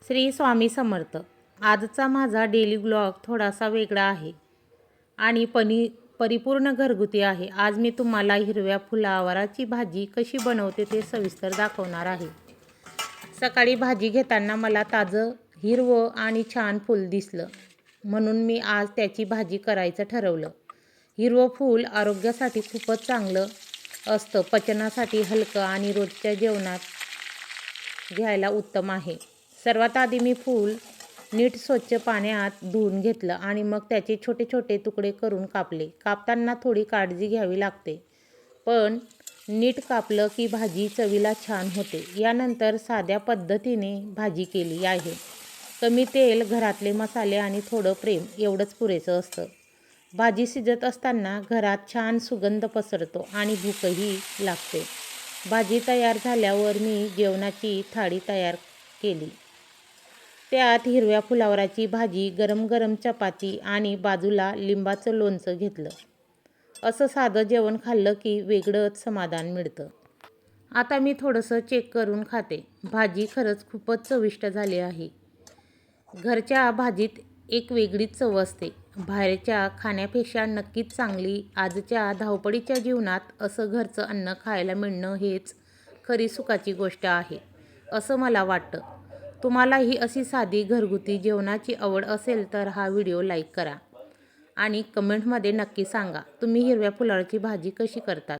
श्री स्वामी समर्थ. आजचा माझा daily blog थोडासा वेगळा आहे आणि परिपूर्ण घरगुती आहे. आज मी तुम्हाला हिरव्या फुलावराची भाजी कशी बनवते ते सविस्तर दाखवणार आहे. सकाळी भाजी घेताना मला ताजं हिरवं आणि छान फूल दिसलं, म्हणून मी आज त्याची भाजी करायचं ठरवलं. हिरवं फूल आरोग्यासाठी खूपच चांगलं असतं, पचनासाठी हलकं आणि रोजच्या जेवणात घ्यायला उत्तम आहे. सर्वात आधी मी फूल नीट स्वच्छ पाण्यात धुवून घेतलं आणि मग त्याचे छोटे छोटे तुकडे करून कापले. कापताना थोडी काळजी घ्यावी लागते, पण नीट कापलं की भाजी चवीला छान होते. यानंतर साध्या पद्धतीने भाजी केली आहे. कमी तेल, घरातले मसाले आणि थोडं प्रेम एवढंच पुरेसं असतं. भाजी शिजत असताना घरात छान सुगंध पसरतो आणि भूकही लागते. भाजी तयार झाल्यावर मी जेवणाची थाळी तयार केली. त्यात हिरव्या फुलावराची भाजी, गरम गरम चपाती आणि बाजूला लिंबाचं लोणचं घेतलं. असं साधं जेवण खाल्लं की वेगळंच समाधान मिळतं. आता मी थोडंसं चेक करून खाते. भाजी खरंच खूपच चविष्ट झाली आहे. घरच्या भाजीत एक वेगळीच चव असते. बाहेरच्या खाण्यापेक्षा नक्कीच चांगली. आजच्या धावपळीच्या जीवनात असं घरचं अन्न खायला मिळणं हेच खरी सुखाची गोष्ट आहे, असं मला वाटतं. तुम्हालाही अशी साधी घरगुती जेवणाची आवड असेल तर हा व्हिडिओ लाईक करा आणि कमेंटमध्ये नक्की सांगा तुम्ही हिरव्या फुलावराची भाजी कशी करतात.